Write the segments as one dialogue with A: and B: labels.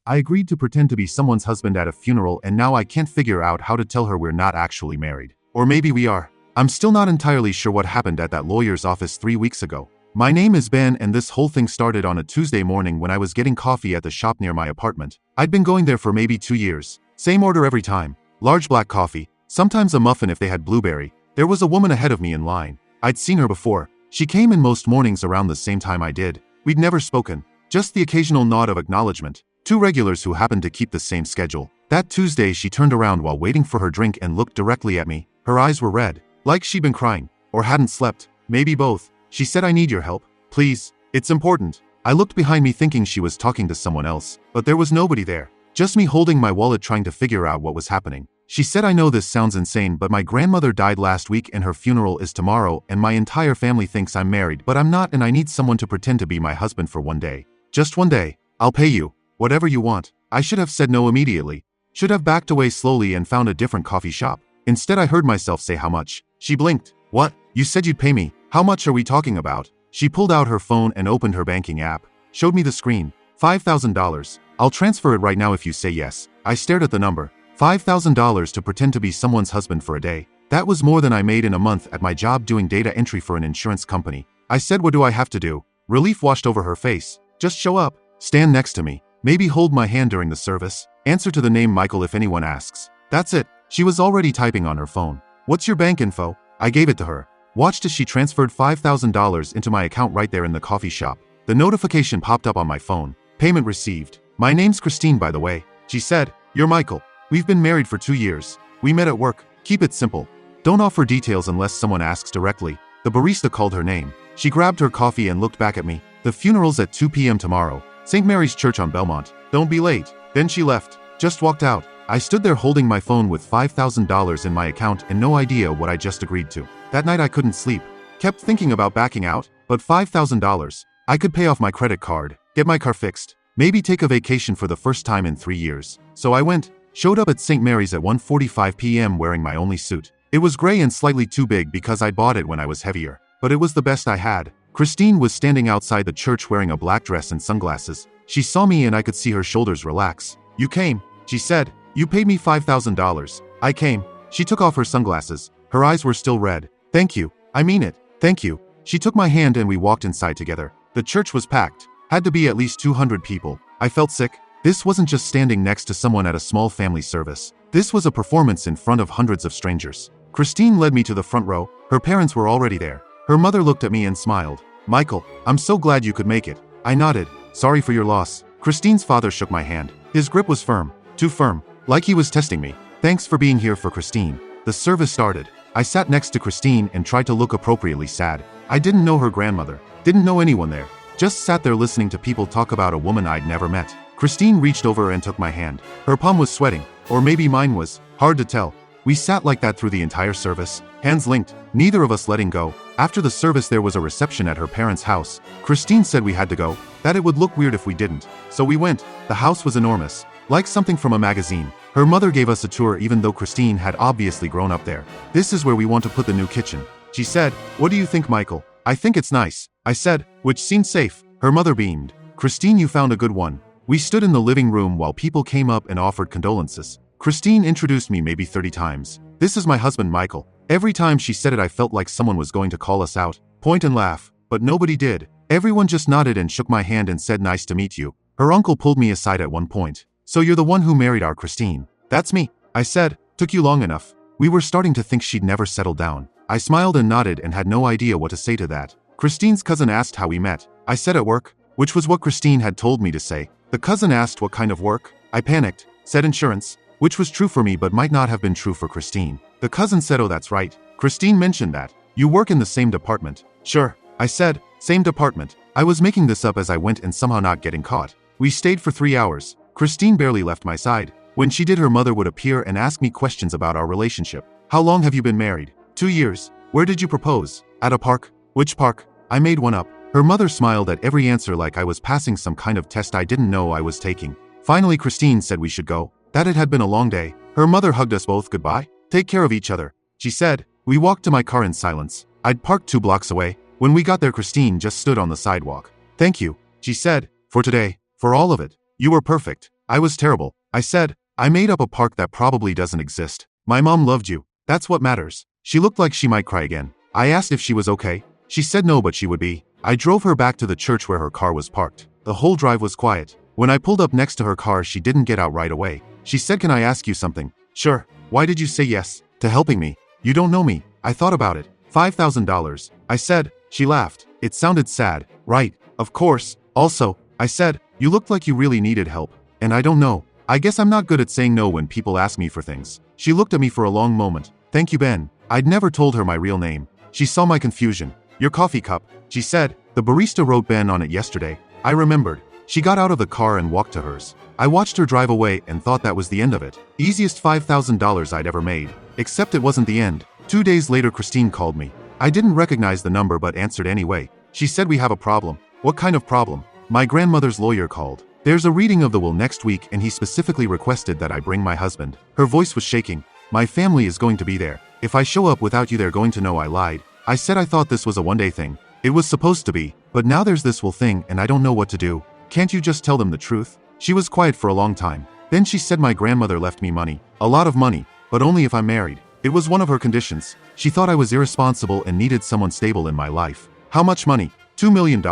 A: I agreed to pretend to be someone's husband at a funeral, and now I can't figure out how to tell her we're not actually married. Or maybe we are. I'm still not entirely sure what happened at that lawyer's office 3 weeks ago. My name is Ben, and this whole thing started on a Tuesday morning when I was getting coffee at the shop near my apartment. I'd been going there for maybe 2 years. Same order every time. Large black coffee, sometimes a muffin if they had blueberry. There was a woman ahead of me in line. I'd seen her before. She came in most mornings around the same time I did. We'd never spoken. Just the occasional nod of acknowledgement. 2 regulars who happened to keep the same schedule. That Tuesday she turned around while waiting for her drink and looked directly at me. Her eyes were red. Like she'd been crying. Or hadn't slept. Maybe both. She said, "I need your help. Please. It's important." I looked behind me thinking she was talking to someone else, but there was nobody there. Just me holding my wallet trying to figure out what was happening. She said, "I know this sounds insane, but my grandmother died last week and her funeral is tomorrow, and my entire family thinks I'm married, but I'm not, and I need someone to pretend to be my husband for one day. Just one day. I'll pay you. Whatever you want." I should have said no immediately. Should have backed away slowly and found a different coffee shop. Instead, I heard myself say, "How much?" She blinked. "What? You said you'd pay me. How much are we talking about?" She pulled out her phone and opened her banking app. Showed me the screen. $5,000. "I'll transfer it right now if you say yes." I stared at the number. $5,000 to pretend to be someone's husband for a day. That was more than I made in a month at my job doing data entry for an insurance company. I said, "What do I have to do?" Relief washed over her face. "Just show up. Stand next to me. Maybe hold my hand during the service. Answer to the name Michael if anyone asks." That's it. She was already typing on her phone. "What's your bank info?" I gave it to her. Watched as she transferred $5,000 into my account right there in the coffee shop. The notification popped up on my phone. "Payment received. My name's Christine, by the way." She said, "You're Michael. We've been married for 2 years. We met at work. Keep it simple. Don't offer details unless someone asks directly." The barista called her name. She grabbed her coffee and looked back at me. "The funeral's at 2 p.m. tomorrow. St. Mary's Church on Belmont. Don't be late." Then she left. Just walked out. I stood there holding my phone with $5,000 in my account and no idea what I just agreed to. That night I couldn't sleep. Kept thinking about backing out, but $5,000. I could pay off my credit card, get my car fixed, maybe take a vacation for the first time in 3 years. So I went. Showed up at St. Mary's at 1:45 p.m. wearing my only suit. It was gray and slightly too big because I bought it when I was heavier. But it was the best I had. Christine was standing outside the church wearing a black dress and sunglasses. She saw me and I could see her shoulders relax. "You came," she said. "You paid me $5,000. I came." She took off her sunglasses. Her eyes were still red. "Thank you. I mean it. Thank you." She took my hand and we walked inside together. The church was packed. Had to be at least 200 people. I felt sick. This wasn't just standing next to someone at a small family service. This was a performance in front of hundreds of strangers. Christine led me to the front row. Her parents were already there. Her mother looked at me and smiled. "Michael, I'm so glad you could make it." I nodded. "Sorry for your loss." Christine's father shook my hand. His grip was firm. Too firm. Like he was testing me. "Thanks for being here for Christine." The service started. I sat next to Christine and tried to look appropriately sad. I didn't know her grandmother. Didn't know anyone there. Just sat there listening to people talk about a woman I'd never met. Christine reached over and took my hand. Her palm was sweating. Or maybe mine was. Hard to tell. We sat like that through the entire service. Hands linked. Neither of us letting go. After the service there was a reception at her parents' house. Christine said we had to go. That it would look weird if we didn't. So we went. The house was enormous. Like something from a magazine. Her mother gave us a tour even though Christine had obviously grown up there. "This is where we want to put the new kitchen." She said, "What do you think, Michael?" "I think it's nice," I said, which seemed safe. Her mother beamed. "Christine, you found a good one." We stood in the living room while people came up and offered condolences. Christine introduced me maybe 30 times. "This is my husband, Michael." Every time she said it I felt like someone was going to call us out, point and laugh. But nobody did. Everyone just nodded and shook my hand and said, "Nice to meet you." Her uncle pulled me aside at one point. "So you're the one who married our Christine?" "That's me," I said. "Took you long enough." We were starting to think she'd never settled down. I smiled and nodded and had no idea what to say to that. Christine's cousin asked how we met. I said at work, which was what Christine had told me to say. The cousin asked what kind of work. I panicked, said insurance, which was true for me but might not have been true for Christine. The cousin said, "Oh, that's right. Christine mentioned that. You work in the same department." "Sure," I said, "same department." I was making this up as I went and somehow not getting caught. We stayed for 3 hours. Christine barely left my side. When she did, her mother would appear and ask me questions about our relationship. "How long have you been married?" 2 years. "Where did you propose?" "At a park." "Which park?" I made one up. Her mother smiled at every answer like I was passing some kind of test I didn't know I was taking. Finally, Christine said we should go, that it had been a long day. Her mother hugged us both goodbye. "Take care of each other," she said. We walked to my car in silence. I'd parked 2 blocks away. When we got there, Christine just stood on the sidewalk. "Thank you," she said, "for today, for all of it. You were perfect." I was terrible. I said, I made up a park that probably doesn't exist. My mom loved you. That's what matters. She looked like she might cry again. I asked if she was okay. She said no, but she would be. I drove her back to the church where her car was parked. The whole drive was quiet. When I pulled up next to her car, she didn't get out right away. She said, can I ask you something? Sure. Why did you say yes to helping me? You don't know me. I thought about it. $5,000. I said. She laughed. It sounded sad. Right. Of course. Also, I said, you looked like you really needed help. And I don't know. I guess I'm not good at saying no when people ask me for things. She looked at me for a long moment. Thank you, Ben. I'd never told her my real name. She saw my confusion. Your coffee cup, she said. The barista wrote Ben on it yesterday. I remembered. She got out of the car and walked to hers. I watched her drive away and thought that was the end of it. Easiest $5,000 I'd ever made. Except it wasn't the end. 2 days later, Christine called me. I didn't recognize the number but answered anyway. She said, we have a problem. What kind of problem? My grandmother's lawyer called. There's a reading of the will next week and he specifically requested that I bring my husband. Her voice was shaking. My family is going to be there. If I show up without you, they're going to know I lied. I said I thought this was a one-day thing. It was supposed to be, but now there's this will thing and I don't know what to do. Can't you just tell them the truth? She was quiet for a long time. Then she said my grandmother left me money. A lot of money, but only if I'm married. It was one of her conditions. She thought I was irresponsible and needed someone stable in my life. How much money? $2 million.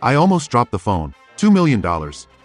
A: I almost dropped the phone. $2 million.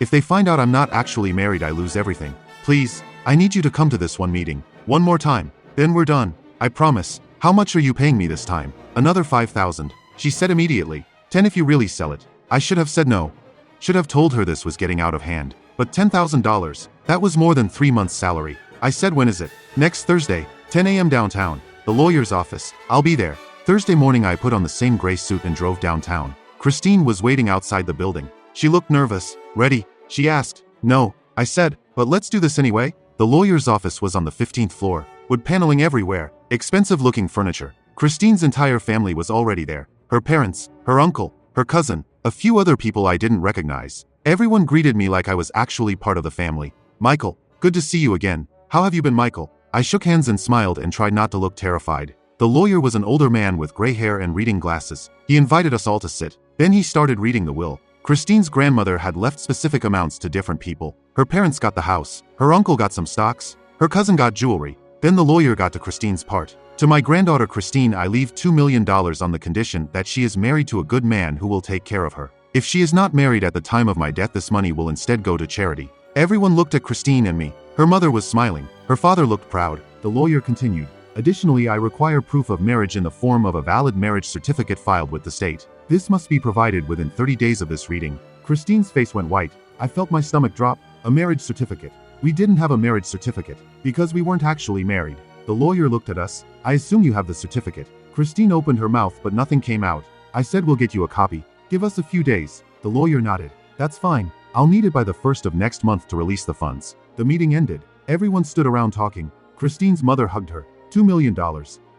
A: If they find out I'm not actually married, I lose everything. Please, I need you to come to this one meeting. One more time. Then we're done. I promise. How much are you paying me this time? Another $5,000. She said immediately. 10 if you really sell it. I should have said no. Should have told her this was getting out of hand. But $10,000, that was more than 3 months' salary. I said, when is it? Next Thursday, 10 a.m. downtown. The lawyer's office. I'll be there. Thursday morning I put on the same gray suit and drove downtown. Christine was waiting outside the building. She looked nervous. Ready? She asked. No. I said, but let's do this anyway. The lawyer's office was on the 15th floor. Wood paneling everywhere. Expensive-looking furniture. Christine's entire family was already there. Her parents, her uncle, her cousin, a few other people I didn't recognize. Everyone greeted me like I was actually part of the family. Michael, good to see you again. How have you been, Michael? I shook hands and smiled and tried not to look terrified. The lawyer was an older man with gray hair and reading glasses. He invited us all to sit. Then he started reading the will. Christine's grandmother had left specific amounts to different people. Her parents got the house. Her uncle got some stocks. Her cousin got jewelry. Then the lawyer got to Christine's part. To my granddaughter Christine, I leave $2 million on the condition that she is married to a good man who will take care of her. If she is not married at the time of my death, this money will instead go to charity. Everyone looked at Christine and me. Her mother was smiling. Her father looked proud. The lawyer continued. Additionally, I require proof of marriage in the form of a valid marriage certificate filed with the state. This must be provided within 30 days of this reading. Christine's face went white. I felt my stomach drop. A marriage certificate. We didn't have a marriage certificate because we weren't actually married. The lawyer looked at us. I assume you have the certificate. Christine opened her mouth but nothing came out. I said, we'll get you a copy. Give us a few days. The lawyer nodded. That's fine. I'll need it by the 1st of next month to release the funds. The meeting ended. Everyone stood around talking. Christine's mother hugged her. $2 million.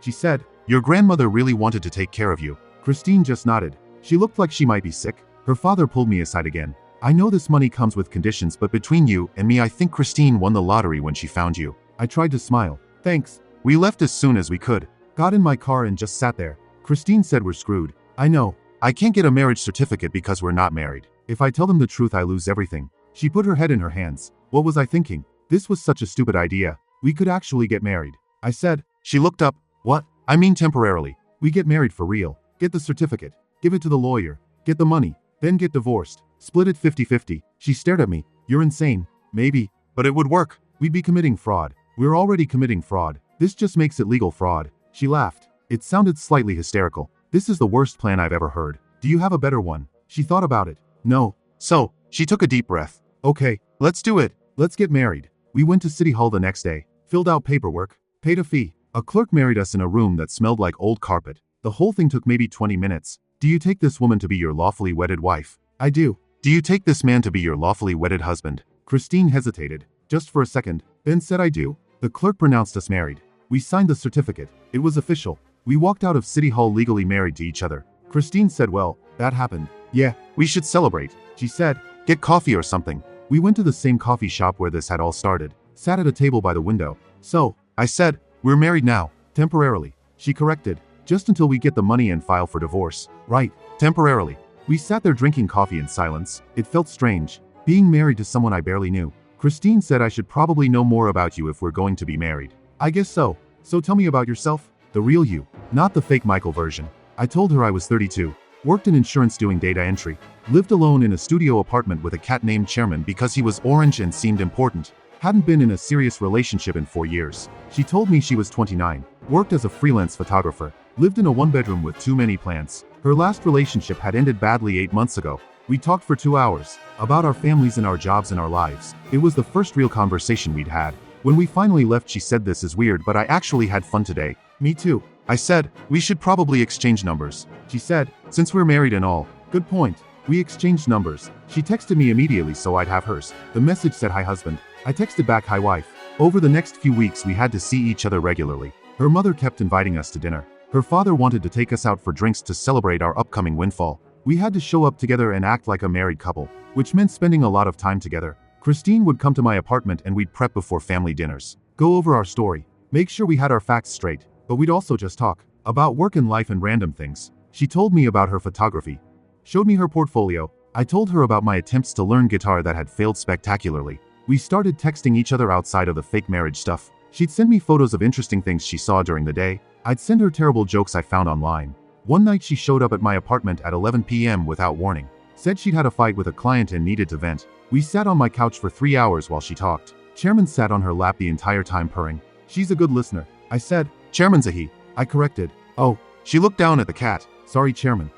A: She said, your grandmother really wanted to take care of you. Christine just nodded. She looked like she might be sick. Her father pulled me aside again. I know this money comes with conditions, but between you and me, I think Christine won the lottery when she found you. I tried to smile. Thanks. We left as soon as we could. Got in my car and just sat there. Christine said, we're screwed. I know. I can't get a marriage certificate because we're not married. If I tell them the truth, I lose everything. She put her head in her hands. What was I thinking? This was such a stupid idea. We could actually get married. I said. She looked up. What? I mean temporarily. We get married for real. Get the certificate. Give it to the lawyer. Get the money. Then get divorced. Split it 50-50. She stared at me. You're insane. Maybe. But it would work. We'd be committing fraud. We're already committing fraud. This just makes it legal fraud. She laughed. It sounded slightly hysterical. This is the worst plan I've ever heard. Do you have a better one? She thought about it. No. So, she took a deep breath. Okay, let's do it. Let's get married. We went to City Hall the next day. Filled out paperwork. Paid a fee. A clerk married us in a room that smelled like old carpet. The whole thing took maybe 20 minutes. Do you take this woman to be your lawfully wedded wife? I do. Do you take this man to be your lawfully wedded husband? Christine hesitated. Just for a second. Then said I do. The clerk pronounced us married. We signed the certificate. It was official. We walked out of City Hall legally married to each other. Christine said, well, that happened. Yeah, we should celebrate. She said, get coffee or something. We went to the same coffee shop where this had all started. Sat at a table by the window. So, I said, we're married now. Temporarily. She corrected. Just until we get the money and file for divorce. Right. Temporarily. We sat there drinking coffee in silence. It felt strange. Being married to someone I barely knew. Christine said I should probably know more about you if we're going to be married. I guess so. So tell me about yourself. The real you, not the fake Michael version. I told her I was 32, worked in insurance doing data entry, lived alone in a studio apartment with a cat named Chairman because he was orange and seemed important, hadn't been in a serious relationship in 4 years. She told me she was 29, worked as a freelance photographer, lived in a one-bedroom with too many plants. Her last relationship had ended badly 8 months ago. We talked for 2 hours, about our families and our jobs and our lives. It was the first real conversation we'd had. When we finally left, she said, "This is weird, but I actually had fun today." Me too. I said, "We should probably exchange numbers." She said, "Since we're married and all." Good point. We exchanged numbers. She texted me immediately so I'd have hers. The message said, "Hi husband." I texted back, "Hi wife." Over the next few weeks we had to see each other regularly. Her mother kept inviting us to dinner. Her father wanted to take us out for drinks to celebrate our upcoming windfall. We had to show up together and act like a married couple, which meant spending a lot of time together. Christine would come to my apartment and we'd prep before family dinners, go over our story, make sure we had our facts straight, but we'd also just talk about work and life and random things. She told me about her photography, showed me her portfolio. I told her about my attempts to learn guitar that had failed spectacularly. We started texting each other outside of the fake marriage stuff. She'd send me photos of interesting things she saw during the day. I'd send her terrible jokes I found online. One night she showed up at my apartment at 11 p.m. without warning. Said she'd had a fight with a client and needed to vent. We sat on my couch for 3 hours while she talked. Chairman sat on her lap the entire time purring. She's a good listener. I said, "Chairman's a he." I corrected. "Oh." She looked down at the cat. "Sorry, Chairman.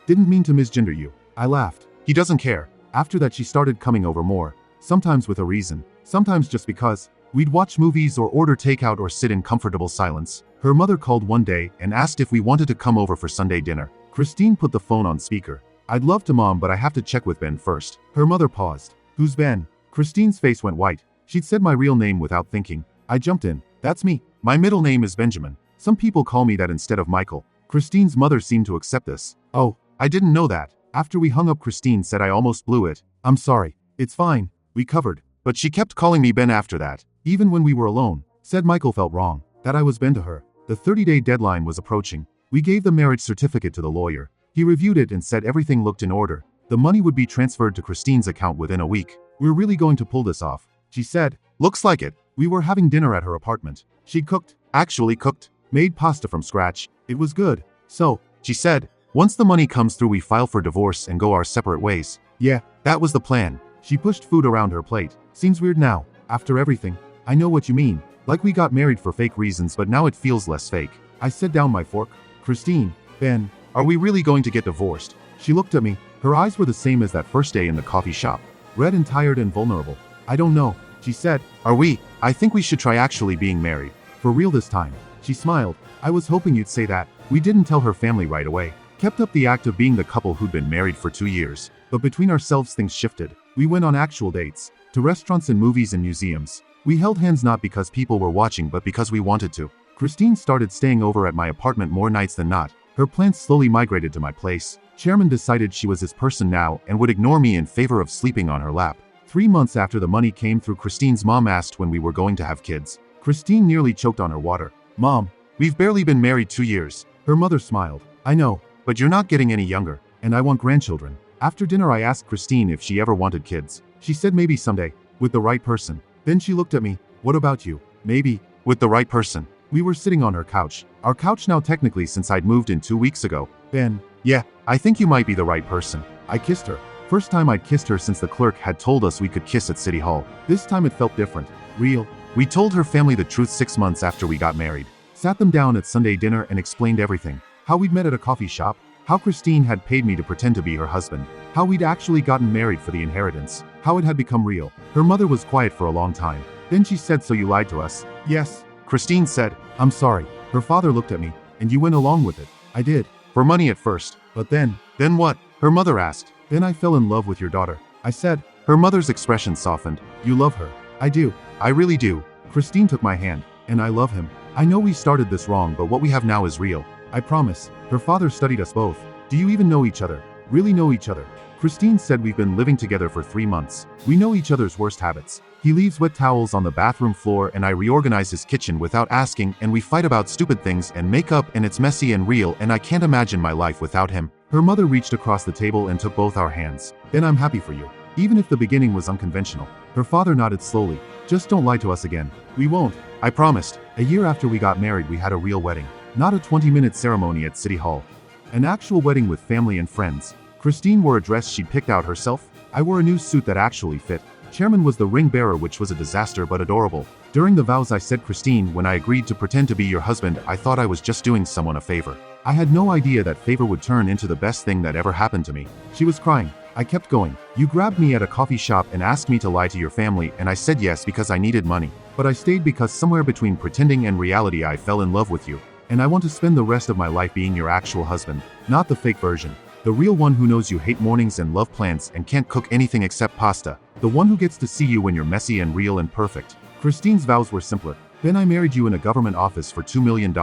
A: Didn't mean to misgender you." I laughed. "He doesn't care." After that she started coming over more. Sometimes with a reason. Sometimes just because. We'd watch movies or order takeout or sit in comfortable silence. Her mother called one day and asked if we wanted to come over for Sunday dinner. Christine put the phone on speaker. "I'd love to, Mom, but I have to check with Ben first." Her mother paused. "Who's Ben?" Christine's face went white. She'd said my real name without thinking. I jumped in. "That's me. My middle name is Benjamin. Some people call me that instead of Michael." Christine's mother seemed to accept this. "Oh, I didn't know that." After we hung up, Christine said I almost blew it. "I'm sorry. It's fine. We covered." But she kept calling me Ben after that. Even when we were alone. Said Michael felt wrong. That I was Ben to her. The 30-day deadline was approaching. We gave the marriage certificate to the lawyer. He reviewed it and said everything looked in order. The money would be transferred to Christine's account within a week. "We're really going to pull this off," she said. "Looks like it." We were having dinner at her apartment. She actually cooked, made pasta from scratch. It was good. "So," she said, "once the money comes through we file for divorce and go our separate ways." Yeah, that was the plan. She pushed food around her plate. "Seems weird now, after everything." "I know what you mean. Like we got married for fake reasons but now it feels less fake." I set down my fork. "Christine, Ben, are we really going to get divorced?" She looked at me. Her eyes were the same as that first day in the coffee shop. Red and tired and vulnerable. "I don't know," she said. "Are we? I think we should try actually being married. For real this time." She smiled. "I was hoping you'd say that." We didn't tell her family right away. Kept up the act of being the couple who'd been married for 2 years. But between ourselves things shifted. We went on actual dates. To restaurants and movies and museums. We held hands not because people were watching but because we wanted to. Christine started staying over at my apartment more nights than not. Her plans slowly migrated to my place. Chairman decided she was his person now and would ignore me in favor of sleeping on her lap. 3 months after the money came through, Christine's mom asked when we were going to have kids. Christine nearly choked on her water. "Mom, we've barely been married 2 years. Her mother smiled. "I know, but you're not getting any younger, and I want grandchildren." After dinner I asked Christine if she ever wanted kids. She said maybe someday, with the right person. Then she looked at me. "What about you?" "Maybe, with the right person." We were sitting on her couch. Our couch now technically since I'd moved in 2 weeks ago. "Ben, yeah, I think you might be the right person." I kissed her. First time I'd kissed her since the clerk had told us we could kiss at City Hall. This time it felt different. Real. We told her family the truth 6 months after we got married. Sat them down at Sunday dinner and explained everything. How we'd met at a coffee shop. How Christine had paid me to pretend to be her husband. How we'd actually gotten married for the inheritance. How it had become real. Her mother was quiet for a long time. Then she said, "So you lied to us?" "Yes." Christine said, "I'm sorry." Her father looked at me. "And you went along with it?" "I did. For money at first. But then." "Then what?" Her mother asked. "Then I fell in love with your daughter." I said. Her mother's expression softened. "You love her?" "I do. I really do." Christine took my hand. "And I love him. I know we started this wrong, but what we have now is real. I promise." Her father studied us both. "Do you even know each other? Really know each other?" Christine said we've been living together for 3 months. We know each other's worst habits. He leaves wet towels on the bathroom floor and I reorganize his kitchen without asking, and we fight about stupid things and make up, and it's messy and real, and I can't imagine my life without him. Her mother reached across the table and took both our hands. "Then I'm happy for you. Even if the beginning was unconventional. Her father nodded slowly. Just don't lie to us again. We won't. I promised. A year after we got married, we had a real wedding. Not a 20-minute ceremony at City Hall. An actual wedding with family and friends. Christine wore a dress she'd picked out herself. I wore a new suit that actually fit. Chairman was the ring bearer, which was a disaster but adorable. During the vows I said, Christine, when I agreed to pretend to be your husband, I thought I was just doing someone a favor. I had no idea that favor would turn into the best thing that ever happened to me. She was crying. I kept going. You grabbed me at a coffee shop and asked me to lie to your family, and I said yes because I needed money. But I stayed because somewhere between pretending and reality I fell in love with you. And I want to spend the rest of my life being your actual husband, not the fake version. The real one who knows you hate mornings and love plants and can't cook anything except pasta. The one who gets to see you when you're messy and real and perfect. Christine's vows were simpler. Then I married you in a government office for $2 million.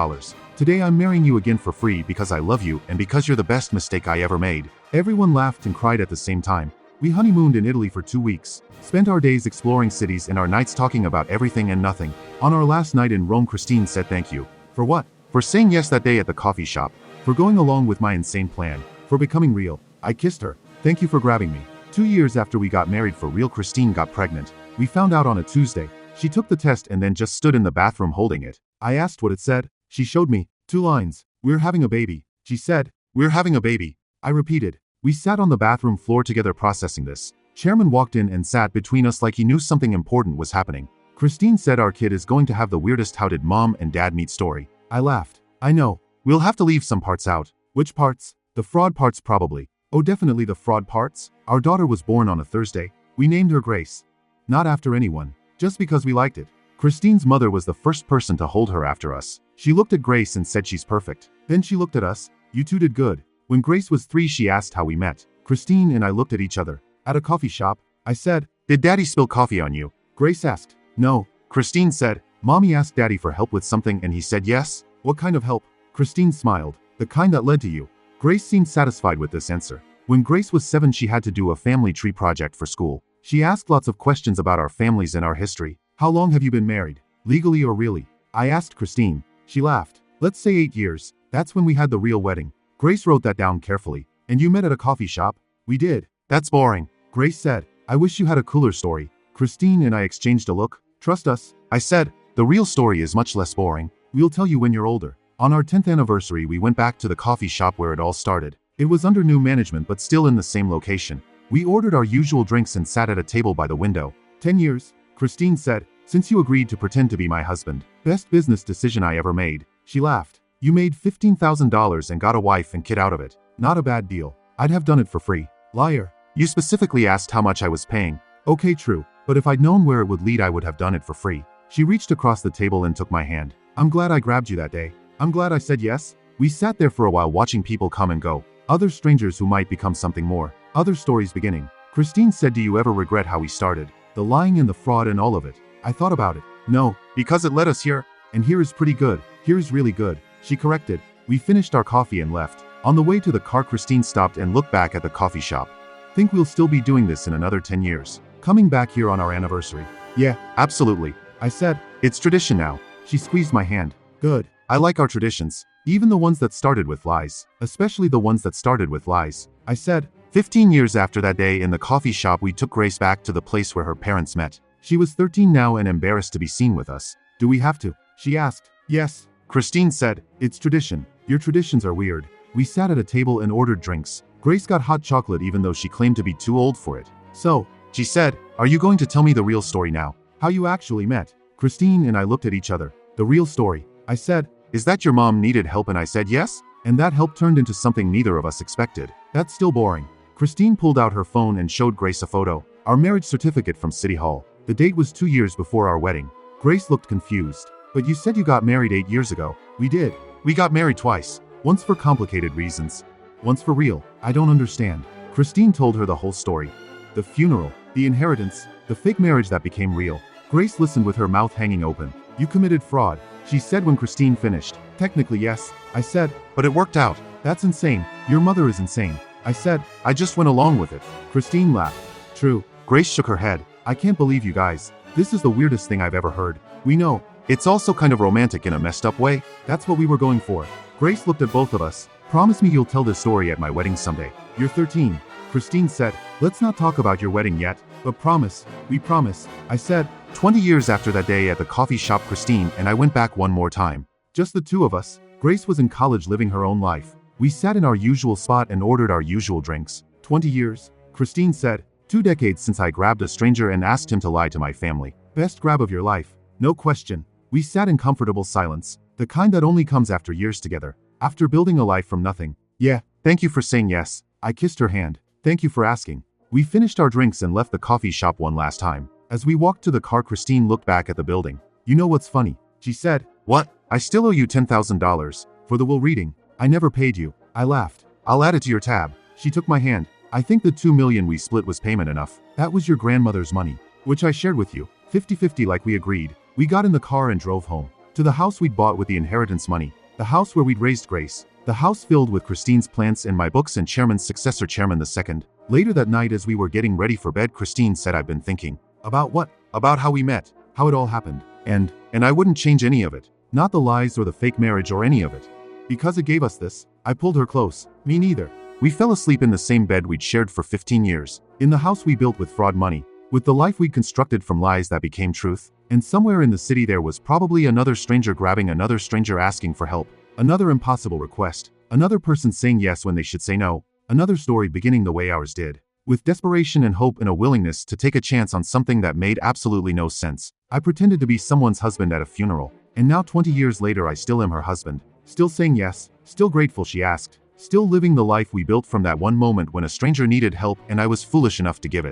A: Today I'm marrying you again for free because I love you and because you're the best mistake I ever made. Everyone laughed and cried at the same time. We honeymooned in Italy for 2 weeks. Spent our days exploring cities and our nights talking about everything and nothing. On our last night in Rome, Christine said thank you. For what? For saying yes that day at the coffee shop. For going along with my insane plan. For becoming real. I kissed her. Thank you for grabbing me. 2 years after we got married for real, Christine got pregnant. We found out on a Tuesday. She took the test and then just stood in the bathroom holding it. I asked what it said. She showed me. 2 lines. We're having a baby. She said. We're having a baby. I repeated. We sat on the bathroom floor together processing this. Chairman walked in and sat between us like he knew something important was happening. Christine said our kid is going to have the weirdest how did mom and dad meet story. I laughed. I know. We'll have to leave some parts out. Which parts? The fraud parts probably. Oh, definitely the fraud parts. Our daughter was born on a Thursday. We named her Grace. Not after anyone. Just because we liked it. Christine's mother was the first person to hold her after us. She looked at Grace and said she's perfect. Then she looked at us. You two did good. When Grace was 3, she asked how we met. Christine and I looked at each other. At a coffee shop. I said, did Daddy spill coffee on you? Grace asked. No. Christine said, Mommy asked Daddy for help with something and he said yes. What kind of help? Christine smiled. The kind that led to you. Grace seemed satisfied with this answer. When Grace was 7, she had to do a family tree project for school. She asked lots of questions about our families and our history. How long have you been married? Legally or really? I asked Christine. She laughed. Let's say 8 years. That's when we had the real wedding. Grace wrote that down carefully. And you met at a coffee shop? We did. That's boring. Grace said. I wish you had a cooler story. Christine and I exchanged a look. Trust us. I said. The real story is much less boring. We'll tell you when you're older. On our 10th anniversary, we went back to the coffee shop where it all started. It was under new management but still in the same location. We ordered our usual drinks and sat at a table by the window. 10 years, Christine said, since you agreed to pretend to be my husband. Best business decision I ever made. She laughed. You made $15,000 and got a wife and kid out of it. Not a bad deal. I'd have done it for free. Liar. You specifically asked how much I was paying. Okay, true. But if I'd known where it would lead, I would have done it for free. She reached across the table and took my hand. I'm glad I grabbed you that day. I'm glad I said yes. We sat there for a while watching people come and go. Other strangers who might become something more. Other stories beginning. Christine said, do you ever regret how we started? The lying and the fraud and all of it. I thought about it. No, because it led us here. And here is pretty good. Here is really good. She corrected. We finished our coffee and left. On the way to the car, Christine stopped and looked back at the coffee shop. Think we'll still be doing this in another 10 years. Coming back here on our anniversary. Yeah, absolutely. I said, it's tradition now. She squeezed my hand. Good. I like our traditions. Even the ones that started with lies. Especially the ones that started with lies. I said, 15 years after that day in the coffee shop, we took Grace back to the place where her parents met. She was 13 now and embarrassed to be seen with us. Do we have to? She asked. Yes. Christine said, it's tradition. Your traditions are weird. We sat at a table and ordered drinks. Grace got hot chocolate even though she claimed to be too old for it. So, she said, are you going to tell me the real story now? How you actually met? Christine and I looked at each other. The real story. I said, is that your mom needed help? And I said yes. And that help turned into something neither of us expected. That's still boring. Christine pulled out her phone and showed Grace a photo. Our marriage certificate from City Hall. The date was 2 years before our wedding. Grace looked confused. But you said you got married 8 years ago. We did. We got married twice. Once for complicated reasons. Once for real. I don't understand. Christine told her the whole story. The funeral. The inheritance. The fake marriage that became real. Grace listened with her mouth hanging open. You committed fraud, she said when Christine finished. Technically yes, I said, but it worked out. That's insane. Your mother is insane. I said, I just went along with it. Christine laughed. True. Grace shook her head. I can't believe you guys. This is the weirdest thing I've ever heard. We know. It's also kind of romantic in a messed up way. That's what we were going for. Grace looked at both of us. Promise me you'll tell this story at my wedding someday. You're 13. Christine said, let's not talk about your wedding yet. But promise, we promise, I said. 20 years after that day at the coffee shop, Christine and I went back one more time. Just the two of us. Grace was in college living her own life. We sat in our usual spot and ordered our usual drinks. 20 years, Christine said. 2 decades since I grabbed a stranger and asked him to lie to my family. Best grab of your life. No question. We sat in comfortable silence. The kind that only comes after years together. After building a life from nothing. Yeah, thank you for saying yes. I kissed her hand. Thank you for asking. We finished our drinks and left the coffee shop one last time. As we walked to the car, Christine looked back at the building. You know what's funny? She said. What? I still owe you $10,000 for the will reading. I never paid you. I laughed. I'll add it to your tab. She took my hand. I think the $2 million we split was payment enough. That was your grandmother's money, which I shared with you. 50-50 like we agreed. We got in the car and drove home. To the house we'd bought with the inheritance money. The house where we'd raised Grace. The house filled with Christine's plants and my books and Chairman's successor, Chairman II. Later that night as we were getting ready for bed, Christine said, I've been thinking. About what? About how we met. How it all happened. And I wouldn't change any of it. Not the lies or the fake marriage or any of it. Because it gave us this. I pulled her close. Me neither. We fell asleep in the same bed we'd shared for 15 years. In the house we built with fraud money. With the life we'd constructed from lies that became truth. And somewhere in the city there was probably another stranger grabbing another stranger asking for help. Another impossible request. Another person saying yes when they should say no. Another story beginning the way ours did. With desperation and hope and a willingness to take a chance on something that made absolutely no sense. I pretended to be someone's husband at a funeral. And now 20 years later I still am her husband. Still saying yes. Still grateful she asked. Still living the life we built from that one moment when a stranger needed help and I was foolish enough to give it.